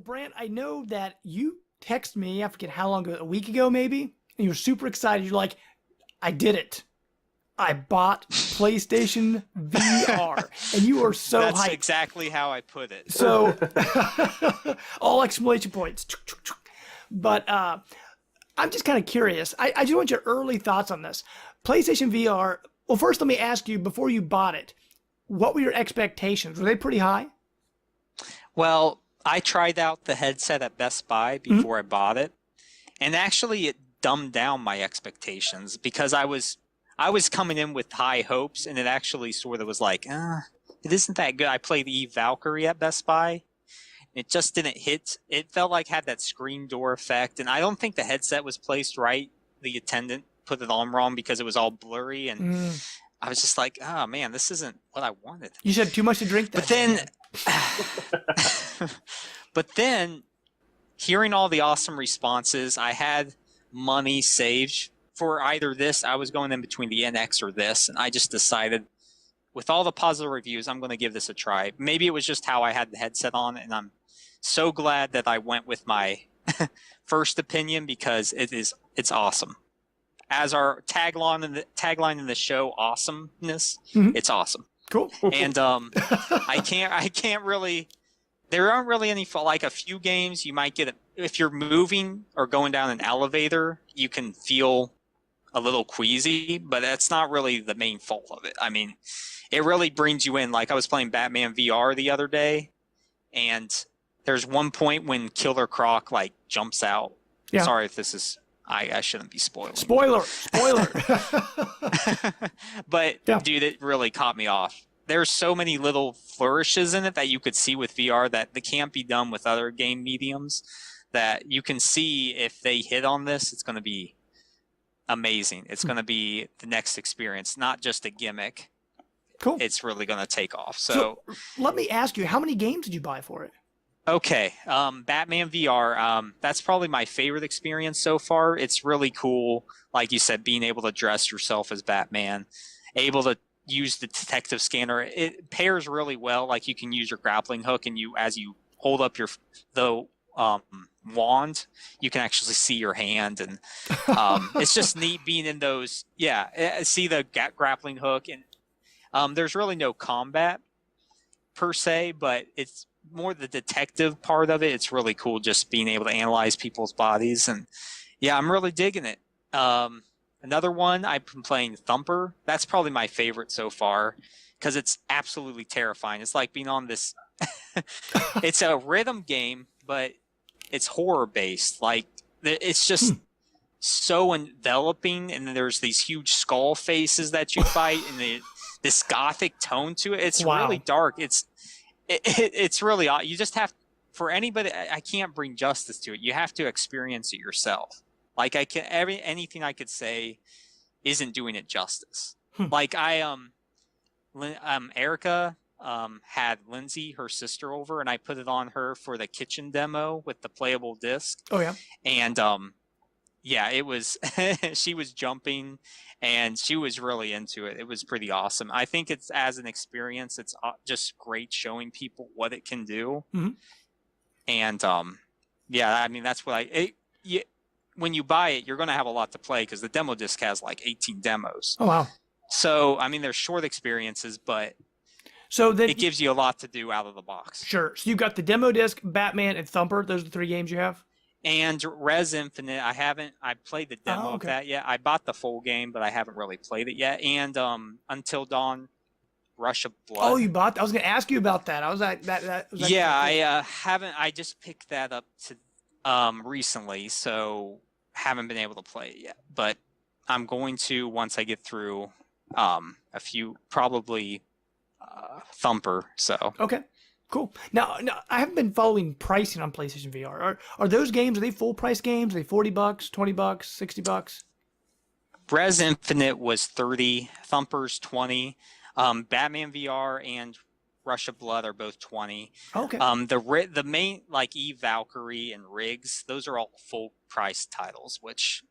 Brant, I know that you texted me, I forget how long ago, a week ago maybe, and you were super excited. You're like, I did it. I bought PlayStation VR. And you are so That's hyped. exactly how I put it. So, all exclamation points. But I'm just kind of curious. I just want your early thoughts on this. PlayStation VR. Well, first, let me ask you, before you bought it, what were your expectations? Were they pretty high? Well, I tried out the headset at Best Buy before I bought it, and actually it dumbed down my expectations because I was coming in with high hopes, and it actually sort of was like, it isn't that good. I played Eve Valkyrie at Best Buy. It just didn't hit. It felt like it had that screen door effect, and I don't think the headset was placed right. The attendant put it on wrong because it was all blurry, and I was just like, oh man, this isn't what I wanted. You said too much to drink But that then, day. but then, hearing all the awesome responses, I had money saved for either this. I was going in between the NX or this, and I just decided, with all the positive reviews, I'm going to give this a try. Maybe it was just how I had the headset on, and I'm so glad that I went with my first opinion because it's awesome. As our tagline in the show, awesomeness, it's awesome. Cool. And I can't really. There aren't really any, like a few games you might get if you're moving or going down an elevator, you can feel a little queasy, but that's not really the main fault of it. I mean, it really brings you in. Like I was playing Batman VR the other day, and there's one point when Killer Croc like jumps out. Yeah. Sorry if this is. I shouldn't be spoiling. Spoiler. But yeah. Dude, it really caught me off. There's so many little flourishes in it that you could see with VR that they can't be done with other game mediums. That you can see if they hit on this, it's going to be amazing. It's going to be the next experience, not just a gimmick. Cool. It's really going to take off. So let me ask you, how many games did you buy for it? Okay, Batman VR, that's probably my favorite experience so far. It's really cool, like you said, being able to dress yourself as Batman, able to use the detective scanner. It pairs really well. Like you can use your grappling hook, and as you hold up the wand, you can actually see your hand, and it's just neat being in those. Yeah, see the grappling hook, and there's really no combat per se, but it's more the detective part of it. It's really cool just being able to analyze people's bodies, and yeah, I'm really digging it. Another one, I've been playing Thumper. That's probably my favorite so far because it's absolutely terrifying. It's like being on this it's a rhythm game, but it's horror based. Like it's just so enveloping, and then there's these huge skull faces that you fight, and this gothic tone to it. It's really dark. It's really odd. You just have, for anybody, I can't bring justice to it. You have to experience it yourself. Like anything I could say isn't doing it justice. Like Erica had Lindsay, her sister, over, and I put it on her for the kitchen demo with the playable disc. Oh yeah. And yeah, it was. She was jumping, and she was really into it. It was pretty awesome. I think it's, as an experience, it's just great showing people what it can do. And yeah, I mean that's what when you buy it, you're going to have a lot to play because the demo disc has like 18 demos. Oh wow. So I mean, they're short experiences, but it gives you a lot to do out of the box. Sure. So you got the demo disc, Batman, and Thumper. Those are the 3 games you have. And Res Infinite, I played the demo of that yet. I bought the full game, but I haven't really played it yet. And Until Dawn, Rush of Blood. Oh, you bought that? I was going to ask you about that. I was like, I haven't. I just picked that up recently, so haven't been able to play it yet. But I'm going to once I get through a few, probably Thumper. So okay. Cool. Now, I haven't been following pricing on PlayStation VR. Are those games, are they full price games? Are they $40, $20, $60? Res Infinite was 30, Thumper's 20, Batman VR and Rush of Blood are both 20. Okay. The main, like Eve Valkyrie and Riggs, those are all full price titles, which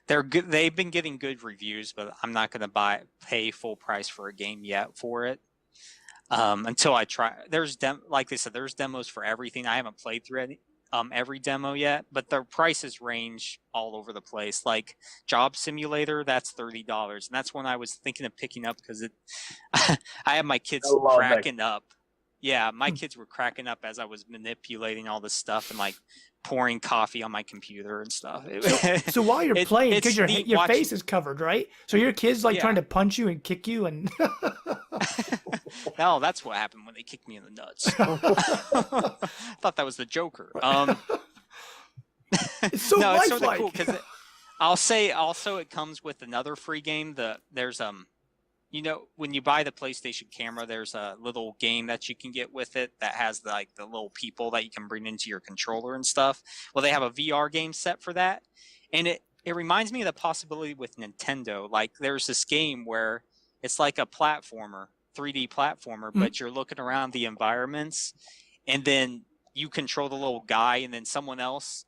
they're good. They've been getting good reviews, but I'm not going to pay full price for a game yet for it. until I try. Like they said, there's demos for everything. I haven't played through every demo yet, but their prices range all over the place. Like Job Simulator, that's $30, and that's one I was thinking of picking up because I had my I kids love that. cracking up. Yeah, my kids were cracking up as I was manipulating all this stuff and like pouring coffee on my computer and stuff. So while you're playing, because your watching, face is covered, right? So your kids like yeah. trying to punch you and kick you and. No, that's what happened when they kicked me in the nuts. Thought that was the Joker. It's so no, it's lifelike. sort of cool because I'll say also it comes with another free game. There's you know, when you buy the PlayStation camera, there's a little game that you can get with it that has like the little people that you can bring into your controller and stuff. Well, they have a VR game set for that, and it reminds me of the possibility with Nintendo. Like there's this game where it's like a platformer, 3D platformer, but you're looking around the environments, and then you control the little guy, and then someone else.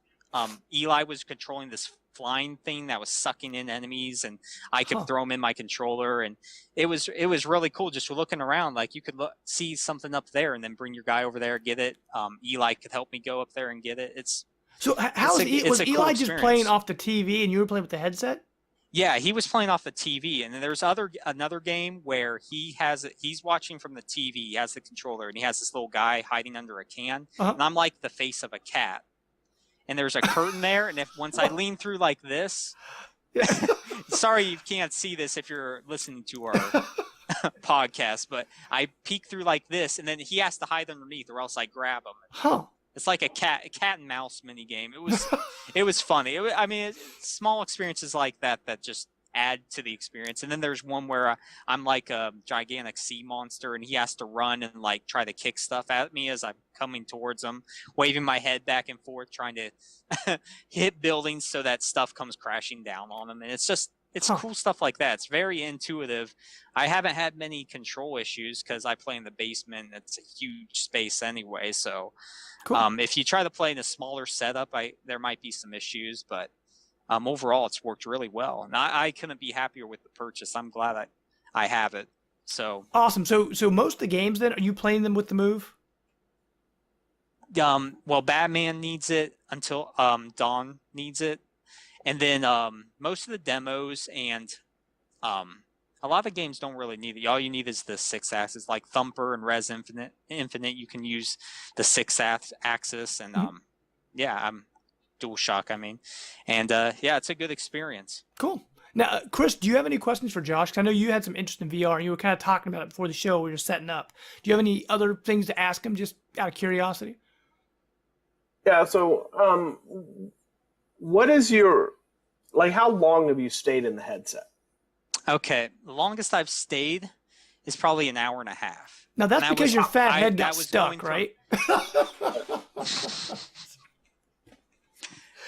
Eli was controlling this flying thing that was sucking in enemies, and I could throw them in my controller, and it was really cool just looking around. Like you could see something up there, and then bring your guy over there, get it. Eli could help me go up there and get it. Was Eli just playing off the TV and you were playing with the headset? Yeah, he was playing off the TV, and then there's another game where he's watching from the TV. He has the controller, and he has this little guy hiding under a can, and I'm like the face of a cat. And there's a curtain there, and once I lean through like this, sorry you can't see this if you're listening to our podcast, but I peek through like this, and then he has to hide underneath, or else I grab him. It's like a cat and mouse mini game. It was funny. Small experiences like that just add to the experience. And then there's one where I'm like a gigantic sea monster, and he has to run and like try to kick stuff at me as I'm coming towards him, waving my head back and forth, trying to hit buildings so that stuff comes crashing down on him. And it's cool stuff like that. It's very intuitive. I haven't had many control issues because I play in the basement. It's a huge space anyway. So cool. If you try to play in a smaller setup, there might be some issues, but overall it's worked really well. And I couldn't be happier with the purchase. I'm glad I have it. So awesome. So most of the games then, are you playing them with the Move? Well, Batman needs it until Dawn needs it. And then most of the demos and a lot of games don't really need it. All you need is the 6-axis, like Thumper and Res Infinite. You can use the 6-axis, and DualShock. And it's a good experience. Cool. Now, Chris, do you have any questions for Josh? Because I know you had some interest in VR, and you were kind of talking about it before the show. We were setting up. Do you have any other things to ask him, just out of curiosity? Yeah. So, what is how long have you stayed in the headset? Okay, the longest I've stayed is probably an hour and a half. Now that's because your fat head got stuck, right?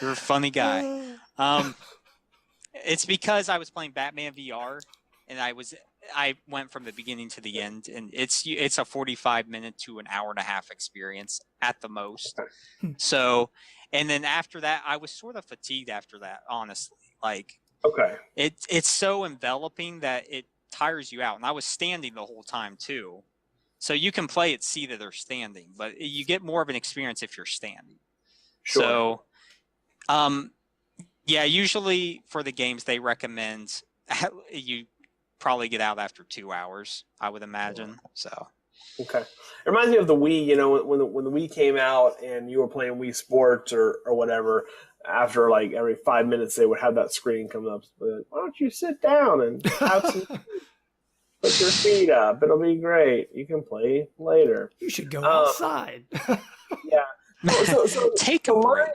You're a funny guy. It's because I was playing Batman VR, and I went from the beginning to the end, and it's a 45-minute to an hour and a half experience at the most. So, and then after that, I was sort of fatigued after that, honestly. Like, okay, it's so enveloping that it tires you out, and I was standing the whole time too. So you can play it seated or standing, but you get more of an experience if you're standing. Sure. So, usually for the games they recommend you probably get out after 2 hours, I would imagine. So. Okay. It reminds me of the Wii, when the Wii came out and you were playing Wii Sports or whatever, after like every 5 minutes they would have that screen come up. Why don't you sit down and have some put your feet up? It'll be great. You can play later. You should go outside. Yeah. So take a break.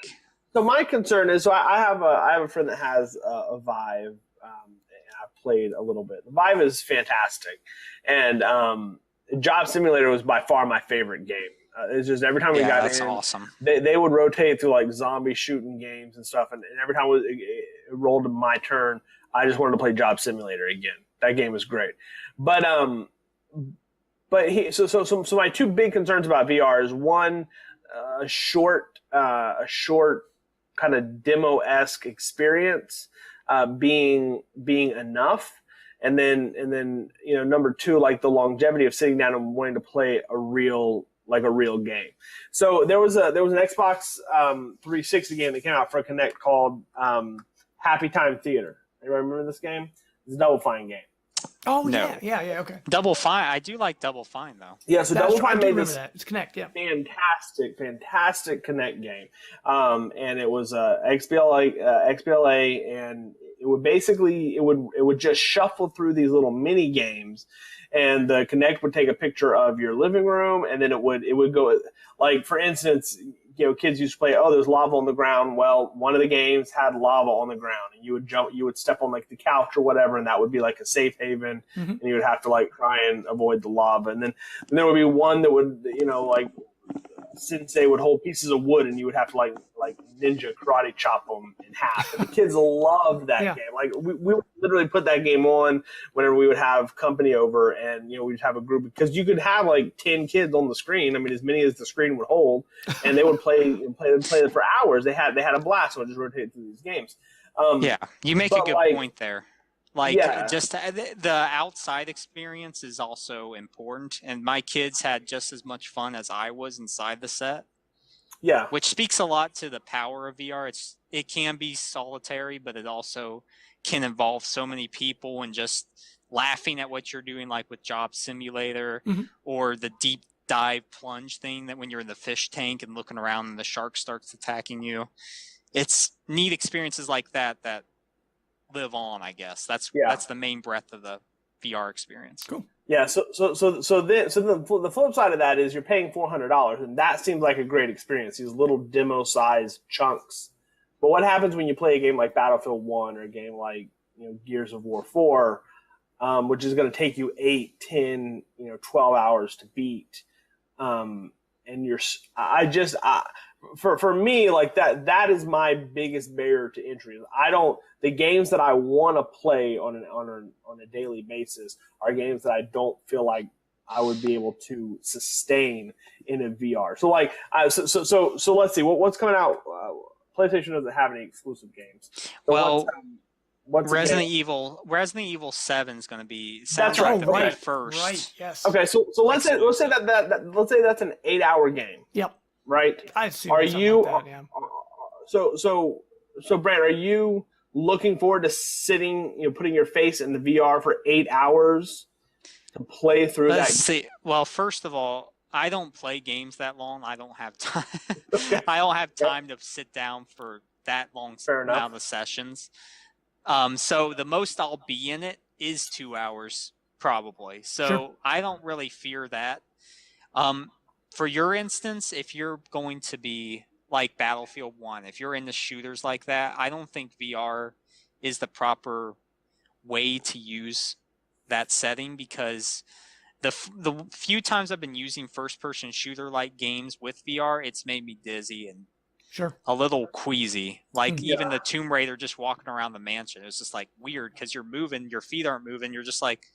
So my concern is, I have a friend that has a Vive, and I've played a little bit. The Vive is fantastic, and Job Simulator was by far my favorite game. It's just every time we got in, awesome. They would rotate through like zombie shooting games and stuff, and every time it rolled to my turn, I just wanted to play Job Simulator again. That game was great, but so my two big concerns about VR is one, a short kind of demo-esque experience being enough, then number two, like the longevity of sitting down and wanting to play a real game. So there was an Xbox 360 game that came out for Kinect called Happy Time Theater. Anybody remember this game? It's a Double Fine game. Oh No. yeah, okay. Double Fine. I do like Double Fine though. Yeah, so Double Fine made this. That. It's Kinect, yeah. Fantastic Kinect game, and it was XBLA, and it would just shuffle through these little mini games, and the Kinect would take a picture of your living room, and then it would go, like, for instance, kids used to play, oh, there's lava on the ground. Well, one of the games had lava on the ground, and you would step on like the couch or whatever, and that would be like a safe haven, and you would have to like try and avoid the lava. And then there would be one that would, like Sensei would hold pieces of wood, and you would have to like ninja karate chop them in half. And the kids loved that game. Like we would literally put that game on whenever we would have company over, and we'd have a group, because you could have like 10 kids on the screen. I mean, as many as the screen would hold, and they would play for hours. They had a blast. So it just rotated through these games. You make a good point there. Just the outside experience is also important, and my kids had just as much fun as I was inside the set. Yeah, which speaks a lot to the power of VR. It can be solitary, but it also can involve so many people, and just laughing at what you're doing, like with Job Simulator, or the deep dive plunge thing, that when you're in the fish tank and looking around and the shark starts attacking you. It's neat experiences like that live on, I guess. That's the main breadth of the VR experience. Cool. Yeah, so the flip side of that is you're paying $400, and that seems like a great experience. These little demo-sized chunks. But what happens when you play a game like Battlefield 1 or a game like Gears of War 4, which is going to take you 8, 10, 12 hours to beat, and for me, like that is my biggest barrier to entry. The games that I want to play on a daily basis are games that I don't feel like I would be able to sustain in a VR. So so let's see what's coming out. PlayStation doesn't have any exclusive games. So what's Resident Evil 7 is going to be that's right. the very first. Right. Yes. Okay. So let's say that's an 8-hour game. Yep. Right. I assume. Are you? Like that, yeah. So Brant, are you looking forward to sitting, putting your face in the VR for 8 hours to play through that? See. Well, first of all, I don't play games that long. I don't have time. Okay. I don't have time to sit down for that long amount of sessions. So the most I'll be in it is 2 hours, probably. So I don't really fear that. For your instance, if you're going to be like Battlefield 1, if you're into shooters like that, I don't think VR is the proper way to use that setting, because the few times I've been using first-person shooter-like games with VR, it's made me dizzy and a little queasy. Like even the Tomb Raider, just walking around the mansion, it's just like weird because you're moving, your feet aren't moving, you're just like,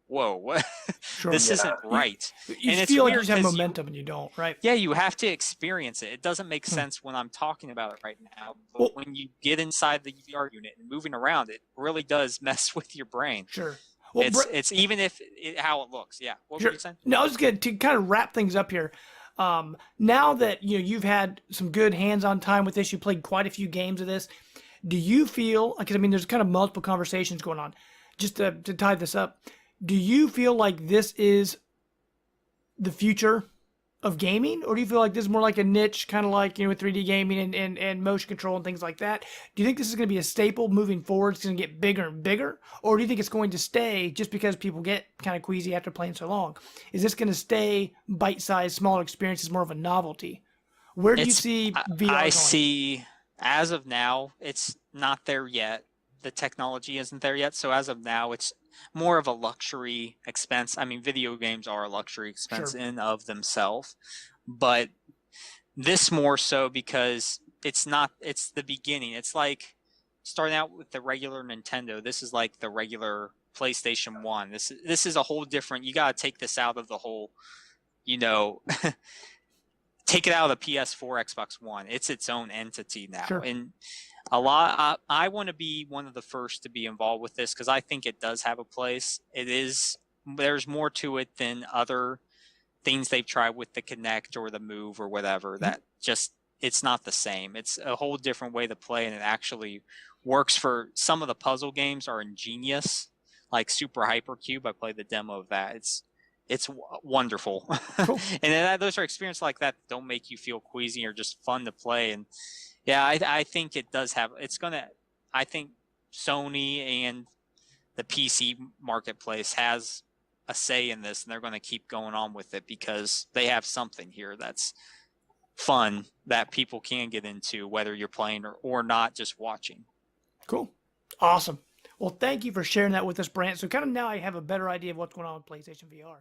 whoa, what? This isn't right. You and feel it's like you have momentum and you don't, right? Yeah, you have to experience it. It doesn't make sense when I'm talking about it right now. But when you get inside the VR unit and moving around, it really does mess with your brain. Sure. Well, it's even if how it looks. Yeah. What were you saying? No, I was good to kind of wrap things up here. Now that you've had some good hands-on time with this, you played quite a few games of this. Do you feel, because I mean, there's kind of multiple conversations going on. Just to tie this up, do you feel like this is the future of gaming, or do you feel like this is more like a niche, kind of like with 3D gaming and motion control and things like that? Do you think this is going to be a staple moving forward? It's going to get bigger and bigger, or do you think it's going to stay just because people get kind of queasy after playing so long? Is this going to stay bite-sized, smaller experiences, more of a novelty? Where do you see VR I going? see, as of now, it's not there yet. The technology isn't there yet. So as of now, it's more of a luxury expense. I mean, video games are a luxury expense in of themselves, but this more so because it's the beginning. It's like starting out with the regular Nintendo. This is like the regular PlayStation 1. This is a whole different, you got to take this out of the whole, take it out of the PS4, Xbox One. It's its own entity now. And A lot. I want to be one of the first to be involved with this because I think it does have a place. It is. There's more to it than other things they've tried with the Connect or the Move or whatever. That just it's not the same. It's a whole different way to play, and it actually works for some of the puzzle games are ingenious, like Super Hypercube. I played the demo of that. It's wonderful, Cool. and those are experiences like that don't make you feel queasy or just fun to play. And yeah, I think it does have. It's gonna. I think Sony and the PC marketplace has a say in this, and they're going to keep going on with it because they have something here that's fun that people can get into, whether you're playing or not, just watching. Cool. Awesome. Well, thank you for sharing that with us, Brant. So kind of now I have a better idea of what's going on with PlayStation VR.